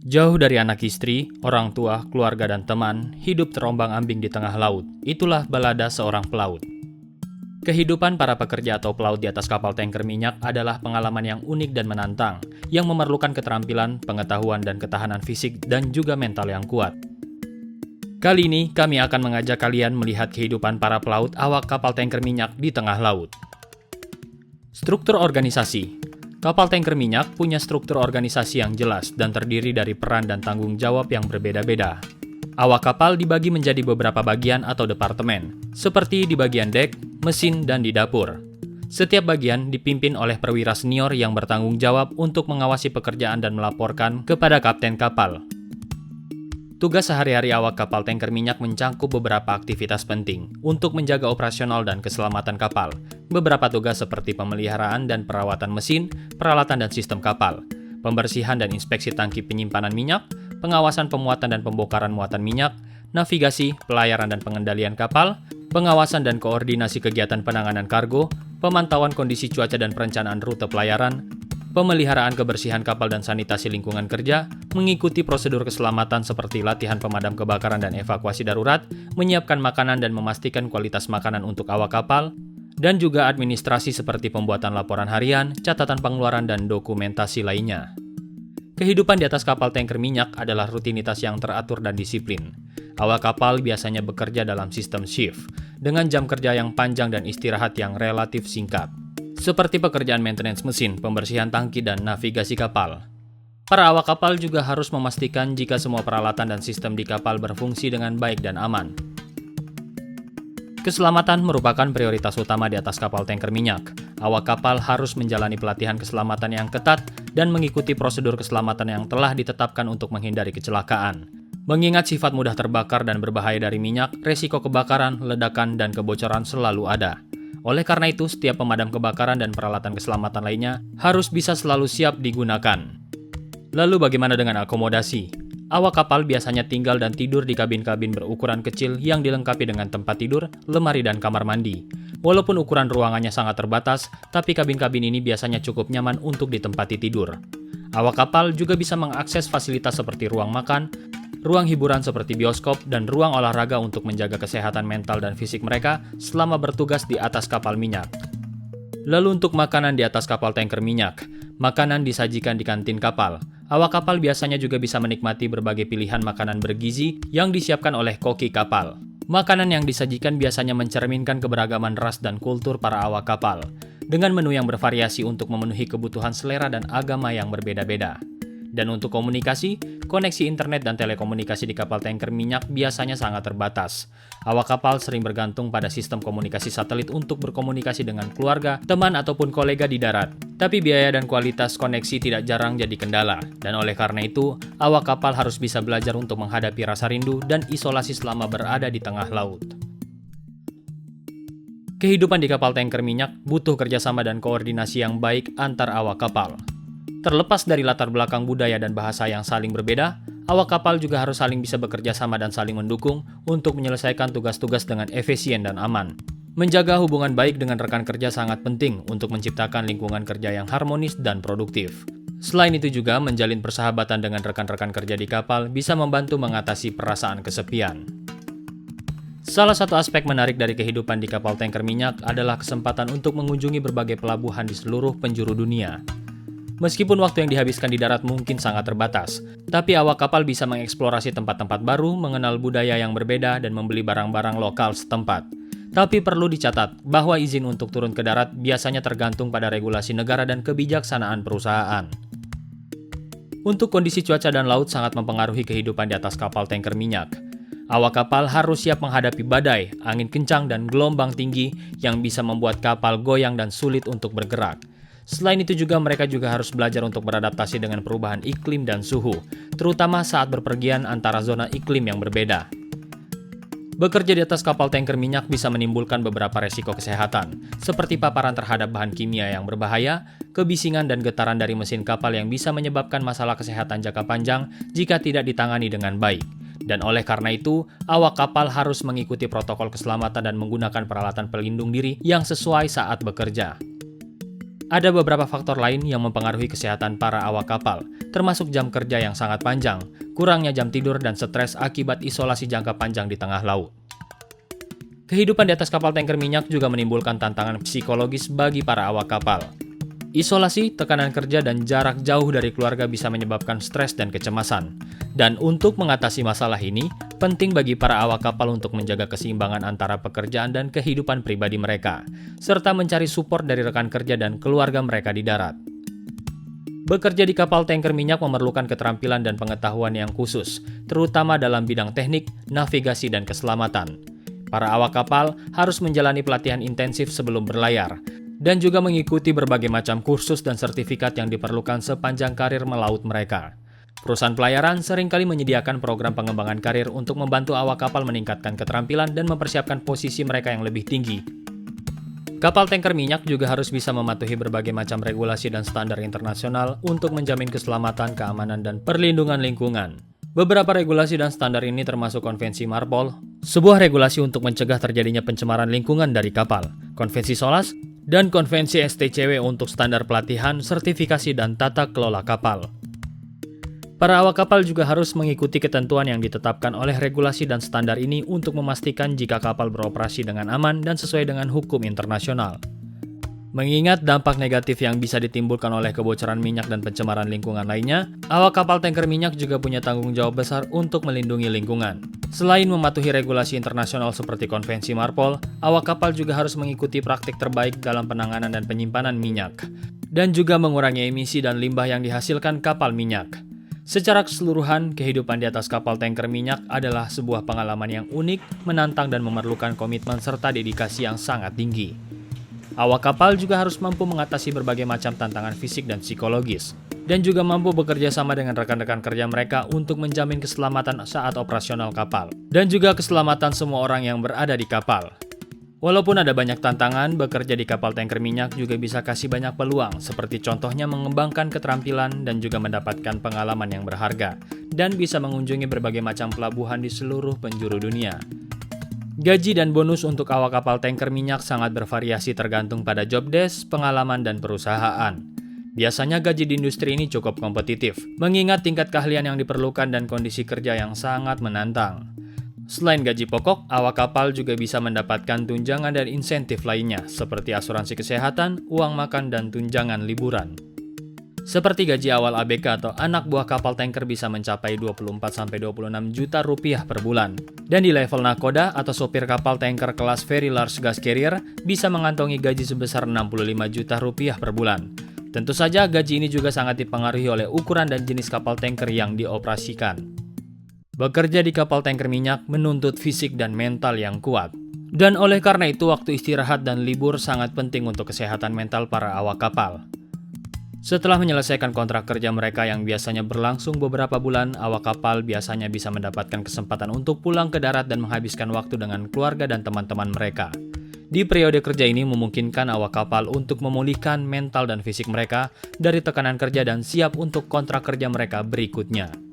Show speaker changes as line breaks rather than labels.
Jauh dari anak istri, orang tua, keluarga, dan teman, hidup terombang-ambing di tengah laut. Itulah balada seorang pelaut. Kehidupan para pekerja atau pelaut di atas kapal tanker minyak adalah pengalaman yang unik dan menantang, yang memerlukan keterampilan, pengetahuan, dan ketahanan fisik, dan juga mental yang kuat. Kali ini, kami akan mengajak kalian melihat kehidupan para pelaut awak kapal tanker minyak di tengah laut. Struktur organisasi. Kapal tanker minyak punya struktur organisasi yang jelas dan terdiri dari peran dan tanggung jawab yang berbeda-beda. Awak kapal dibagi menjadi beberapa bagian atau departemen, seperti di bagian dek, mesin, dan di dapur. Setiap bagian dipimpin oleh perwira senior yang bertanggung jawab untuk mengawasi pekerjaan dan melaporkan kepada kapten kapal. Tugas sehari-hari awak kapal tanker minyak mencakup beberapa aktivitas penting untuk menjaga operasional dan keselamatan kapal. Beberapa tugas seperti pemeliharaan dan perawatan mesin, peralatan dan sistem kapal, pembersihan dan inspeksi tangki penyimpanan minyak, pengawasan pemuatan dan pembongkaran muatan minyak, navigasi, pelayaran dan pengendalian kapal, pengawasan dan koordinasi kegiatan penanganan kargo, pemantauan kondisi cuaca dan perencanaan rute pelayaran, pemeliharaan kebersihan kapal dan sanitasi lingkungan kerja, mengikuti prosedur keselamatan seperti latihan pemadam kebakaran dan evakuasi darurat, menyiapkan makanan dan memastikan kualitas makanan untuk awak kapal, dan juga administrasi seperti pembuatan laporan harian, catatan pengeluaran, dan dokumentasi lainnya. Kehidupan di atas kapal tanker minyak adalah rutinitas yang teratur dan disiplin. Awak kapal biasanya bekerja dalam sistem shift, dengan jam kerja yang panjang dan istirahat yang relatif singkat, seperti pekerjaan maintenance mesin, pembersihan tangki, dan navigasi kapal. Para awak kapal juga harus memastikan jika semua peralatan dan sistem di kapal berfungsi dengan baik dan aman. Keselamatan merupakan prioritas utama di atas kapal tanker minyak. Awak kapal harus menjalani pelatihan keselamatan yang ketat dan mengikuti prosedur keselamatan yang telah ditetapkan untuk menghindari kecelakaan. Mengingat sifat mudah terbakar dan berbahaya dari minyak, resiko kebakaran, ledakan, dan kebocoran selalu ada. Oleh karena itu, setiap pemadam kebakaran dan peralatan keselamatan lainnya harus bisa selalu siap digunakan. Lalu bagaimana dengan akomodasi? Awak kapal biasanya tinggal dan tidur di kabin-kabin berukuran kecil yang dilengkapi dengan tempat tidur, lemari, dan kamar mandi. Walaupun ukuran ruangannya sangat terbatas, tapi kabin-kabin ini biasanya cukup nyaman untuk ditempati tidur. Awak kapal juga bisa mengakses fasilitas seperti ruang makan, ruang hiburan seperti bioskop, dan ruang olahraga untuk menjaga kesehatan mental dan fisik mereka selama bertugas di atas kapal minyak. Lalu untuk makanan di atas kapal tanker minyak, makanan disajikan di kantin kapal. Awak kapal biasanya juga bisa menikmati berbagai pilihan makanan bergizi yang disiapkan oleh koki kapal. Makanan yang disajikan biasanya mencerminkan keberagaman ras dan kultur para awak kapal, dengan menu yang bervariasi untuk memenuhi kebutuhan selera dan agama yang berbeda-beda. Dan untuk komunikasi, koneksi internet dan telekomunikasi di kapal tanker minyak biasanya sangat terbatas. Awak kapal sering bergantung pada sistem komunikasi satelit untuk berkomunikasi dengan keluarga, teman, ataupun kolega di darat. Tapi biaya dan kualitas koneksi tidak jarang jadi kendala, dan oleh karena itu, awak kapal harus bisa belajar untuk menghadapi rasa rindu dan isolasi selama berada di tengah laut. Kehidupan di kapal tanker minyak butuh kerjasama dan koordinasi yang baik antar awak kapal. Terlepas dari latar belakang budaya dan bahasa yang saling berbeda, awak kapal juga harus saling bisa bekerja sama dan saling mendukung untuk menyelesaikan tugas-tugas dengan efisien dan aman. Menjaga hubungan baik dengan rekan kerja sangat penting untuk menciptakan lingkungan kerja yang harmonis dan produktif. Selain itu juga, menjalin persahabatan dengan rekan-rekan kerja di kapal bisa membantu mengatasi perasaan kesepian. Salah satu aspek menarik dari kehidupan di kapal tanker minyak adalah kesempatan untuk mengunjungi berbagai pelabuhan di seluruh penjuru dunia. Meskipun waktu yang dihabiskan di darat mungkin sangat terbatas, tapi awak kapal bisa mengeksplorasi tempat-tempat baru, mengenal budaya yang berbeda, dan membeli barang-barang lokal setempat. Tapi perlu dicatat bahwa izin untuk turun ke darat biasanya tergantung pada regulasi negara dan kebijaksanaan perusahaan. Untuk kondisi cuaca dan laut sangat mempengaruhi kehidupan di atas kapal tanker minyak. Awak kapal harus siap menghadapi badai, angin kencang, dan gelombang tinggi yang bisa membuat kapal goyang dan sulit untuk bergerak. Selain itu juga mereka juga harus belajar untuk beradaptasi dengan perubahan iklim dan suhu, terutama saat berpergian antara zona iklim yang berbeda. Bekerja di atas kapal tanker minyak bisa menimbulkan beberapa resiko kesehatan, seperti paparan terhadap bahan kimia yang berbahaya, kebisingan dan getaran dari mesin kapal yang bisa menyebabkan masalah kesehatan jangka panjang jika tidak ditangani dengan baik. Dan oleh karena itu, awak kapal harus mengikuti protokol keselamatan dan menggunakan peralatan pelindung diri yang sesuai saat bekerja. Ada beberapa faktor lain yang mempengaruhi kesehatan para awak kapal, termasuk jam kerja yang sangat panjang, kurangnya jam tidur dan stres akibat isolasi jangka panjang di tengah laut. Kehidupan di atas kapal tanker minyak juga menimbulkan tantangan psikologis bagi para awak kapal. Isolasi, tekanan kerja, dan jarak jauh dari keluarga bisa menyebabkan stres dan kecemasan. Dan untuk mengatasi masalah ini, penting bagi para awak kapal untuk menjaga keseimbangan antara pekerjaan dan kehidupan pribadi mereka, serta mencari support dari rekan kerja dan keluarga mereka di darat. Bekerja di kapal tanker minyak memerlukan keterampilan dan pengetahuan yang khusus, terutama dalam bidang teknik, navigasi, dan keselamatan. Para awak kapal harus menjalani pelatihan intensif sebelum berlayar, dan juga mengikuti berbagai macam kursus dan sertifikat yang diperlukan sepanjang karir melaut mereka. Perusahaan pelayaran seringkali menyediakan program pengembangan karir untuk membantu awak kapal meningkatkan keterampilan dan mempersiapkan posisi mereka yang lebih tinggi. Kapal tanker minyak juga harus bisa mematuhi berbagai macam regulasi dan standar internasional untuk menjamin keselamatan, keamanan, dan perlindungan lingkungan. Beberapa regulasi dan standar ini termasuk Konvensi Marpol, sebuah regulasi untuk mencegah terjadinya pencemaran lingkungan dari kapal, Konvensi SOLAS, dan Konvensi STCW untuk standar pelatihan, sertifikasi, dan tata kelola kapal. Para awak kapal juga harus mengikuti ketentuan yang ditetapkan oleh regulasi dan standar ini untuk memastikan jika kapal beroperasi dengan aman dan sesuai dengan hukum internasional. Mengingat dampak negatif yang bisa ditimbulkan oleh kebocoran minyak dan pencemaran lingkungan lainnya, awak kapal tanker minyak juga punya tanggung jawab besar untuk melindungi lingkungan. Selain mematuhi regulasi internasional seperti Konvensi Marpol, awak kapal juga harus mengikuti praktik terbaik dalam penanganan dan penyimpanan minyak, dan juga mengurangi emisi dan limbah yang dihasilkan kapal minyak. Secara keseluruhan, kehidupan di atas kapal tanker minyak adalah sebuah pengalaman yang unik, menantang, dan memerlukan komitmen serta dedikasi yang sangat tinggi. Awak kapal juga harus mampu mengatasi berbagai macam tantangan fisik dan psikologis, dan juga mampu bekerja sama dengan rekan-rekan kerja mereka untuk menjamin keselamatan saat operasional kapal, dan juga keselamatan semua orang yang berada di kapal. Walaupun ada banyak tantangan, bekerja di kapal tanker minyak juga bisa kasih banyak peluang, seperti contohnya mengembangkan keterampilan dan juga mendapatkan pengalaman yang berharga, dan bisa mengunjungi berbagai macam pelabuhan di seluruh penjuru dunia. Gaji dan bonus untuk awak kapal tanker minyak sangat bervariasi tergantung pada job desk, pengalaman, dan perusahaan. Biasanya gaji di industri ini cukup kompetitif, mengingat tingkat keahlian yang diperlukan dan kondisi kerja yang sangat menantang. Selain gaji pokok, awak kapal juga bisa mendapatkan tunjangan dan insentif lainnya, seperti asuransi kesehatan, uang makan, dan tunjangan liburan. Seperti gaji awal ABK atau anak buah kapal tanker bisa mencapai 24-26 juta rupiah per bulan. Dan di level nakoda atau sopir kapal tanker kelas Very Large Gas Carrier bisa mengantongi gaji sebesar 65 juta rupiah per bulan. Tentu saja gaji ini juga sangat dipengaruhi oleh ukuran dan jenis kapal tanker yang dioperasikan. Bekerja di kapal tanker minyak menuntut fisik dan mental yang kuat. Dan oleh karena itu waktu istirahat dan libur sangat penting untuk kesehatan mental para awak kapal. Setelah menyelesaikan kontrak kerja mereka yang biasanya berlangsung beberapa bulan, awak kapal biasanya bisa mendapatkan kesempatan untuk pulang ke darat dan menghabiskan waktu dengan keluarga dan teman-teman mereka. Di periode kerja ini memungkinkan awak kapal untuk memulihkan mental dan fisik mereka dari tekanan kerja dan siap untuk kontrak kerja mereka berikutnya.